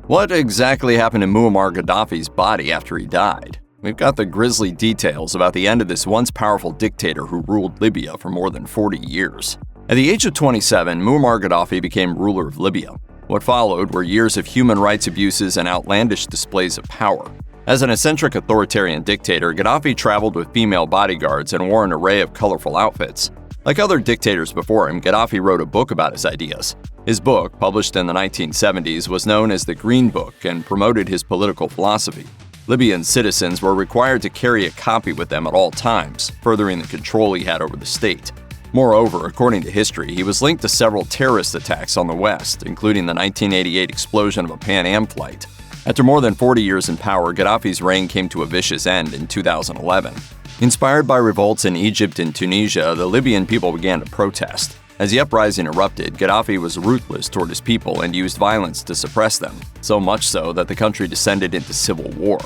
What exactly happened to Muammar Gaddafi's body after he died? We've got the grisly details about the end of this once powerful dictator who ruled Libya for more than 40 years. At the age of 27, Muammar Gaddafi became ruler of Libya. What followed were years of human rights abuses and outlandish displays of power. As an eccentric authoritarian dictator, Gaddafi traveled with female bodyguards and wore an array of colorful outfits. Like other dictators before him, Gaddafi wrote a book about his ideas. His book, published in the 1970s, was known as the Green Book and promoted his political philosophy. Libyan citizens were required to carry a copy with them at all times, furthering the control he had over the state. Moreover, according to history, he was linked to several terrorist attacks on the West, including the 1988 explosion of a Pan Am flight. After more than 40 years in power, Gaddafi's reign came to a vicious end in 2011. Inspired by revolts in Egypt and Tunisia, the Libyan people began to protest. As the uprising erupted, Gaddafi was ruthless toward his people and used violence to suppress them, so much so that the country descended into civil war.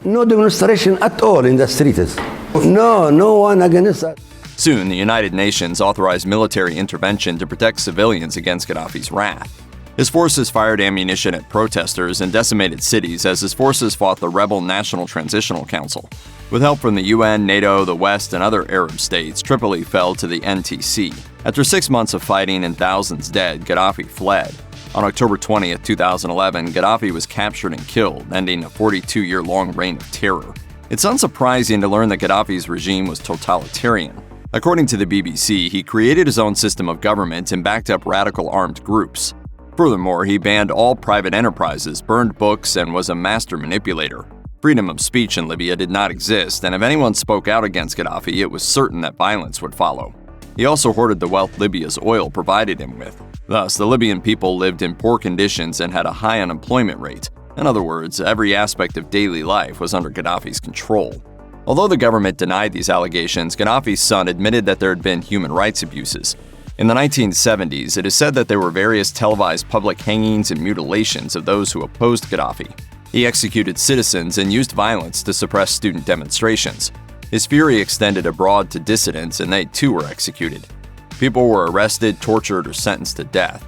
No demonstration at all in the streets. No one against us. Soon, the United Nations authorized military intervention to protect civilians against Gaddafi's wrath. His forces fired ammunition at protesters and decimated cities as his forces fought the rebel National Transitional Council. With help from the UN, NATO, the West, and other Arab states, Tripoli fell to the NTC. After 6 months of fighting and thousands dead, Gaddafi fled. On October 20, 2011, Gaddafi was captured and killed, ending a 42-year-long reign of terror. It's unsurprising to learn that Gaddafi's regime was totalitarian. According to the BBC, he created his own system of government and backed up radical armed groups. Furthermore, he banned all private enterprises, burned books, and was a master manipulator. Freedom of speech in Libya did not exist, and if anyone spoke out against Gaddafi, it was certain that violence would follow. He also hoarded the wealth Libya's oil provided him with. Thus, the Libyan people lived in poor conditions and had a high unemployment rate. In other words, every aspect of daily life was under Gaddafi's control. Although the government denied these allegations, Gaddafi's son admitted that there had been human rights abuses. In the 1970s, it is said that there were various televised public hangings and mutilations of those who opposed Gaddafi. He executed citizens and used violence to suppress student demonstrations. His fury extended abroad to dissidents, and they too were executed. People were arrested, tortured, or sentenced to death.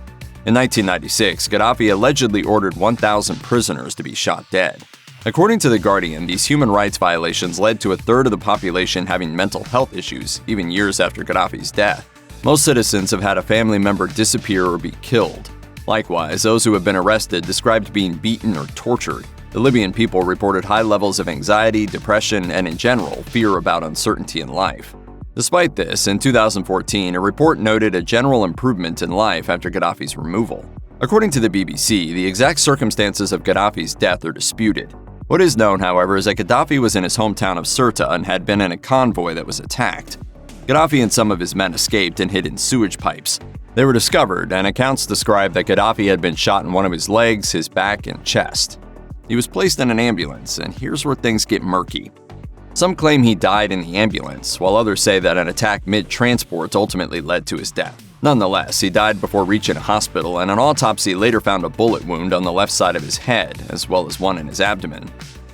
In 1996, Gaddafi allegedly ordered 1,000 prisoners to be shot dead. According to The Guardian, these human rights violations led to a third of the population having mental health issues, even years after Gaddafi's death. Most citizens have had a family member disappear or be killed. Likewise, those who have been arrested described being beaten or tortured. The Libyan people reported high levels of anxiety, depression, and in general, fear about uncertainty in life. Despite this, in 2014, a report noted a general improvement in life after Gaddafi's removal. According to the BBC, the exact circumstances of Gaddafi's death are disputed. What is known, however, is that Gaddafi was in his hometown of Sirte and had been in a convoy that was attacked. Gaddafi and some of his men escaped and hid in sewage pipes. They were discovered, and accounts describe that Gaddafi had been shot in one of his legs, his back, and chest. He was placed in an ambulance, and here's where things get murky. Some claim he died in the ambulance, while others say that an attack mid-transport ultimately led to his death. Nonetheless, he died before reaching a hospital, and an autopsy later found a bullet wound on the left side of his head, as well as one in his abdomen.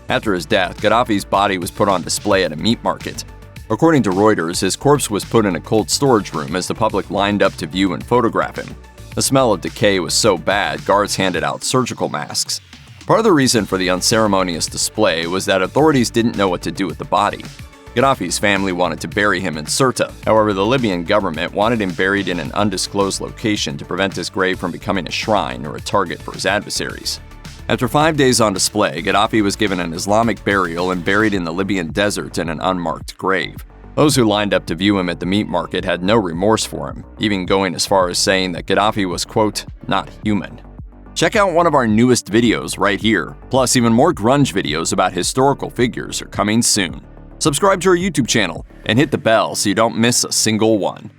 After his death, Gaddafi's body was put on display at a meat market. According to Reuters, his corpse was put in a cold storage room as the public lined up to view and photograph him. The smell of decay was so bad, guards handed out surgical masks. Part of the reason for the unceremonious display was that authorities didn't know what to do with the body. Gaddafi's family wanted to bury him in Sirte. However, the Libyan government wanted him buried in an undisclosed location to prevent his grave from becoming a shrine or a target for his adversaries. After 5 days on display, Gaddafi was given an Islamic burial and buried in the Libyan desert in an unmarked grave. Those who lined up to view him at the meat market had no remorse for him, even going as far as saying that Gaddafi was, quote, not human. Check out one of our newest videos right here. Plus, even more grunge videos about historical figures are coming soon. Subscribe to our YouTube channel and hit the bell so you don't miss a single one.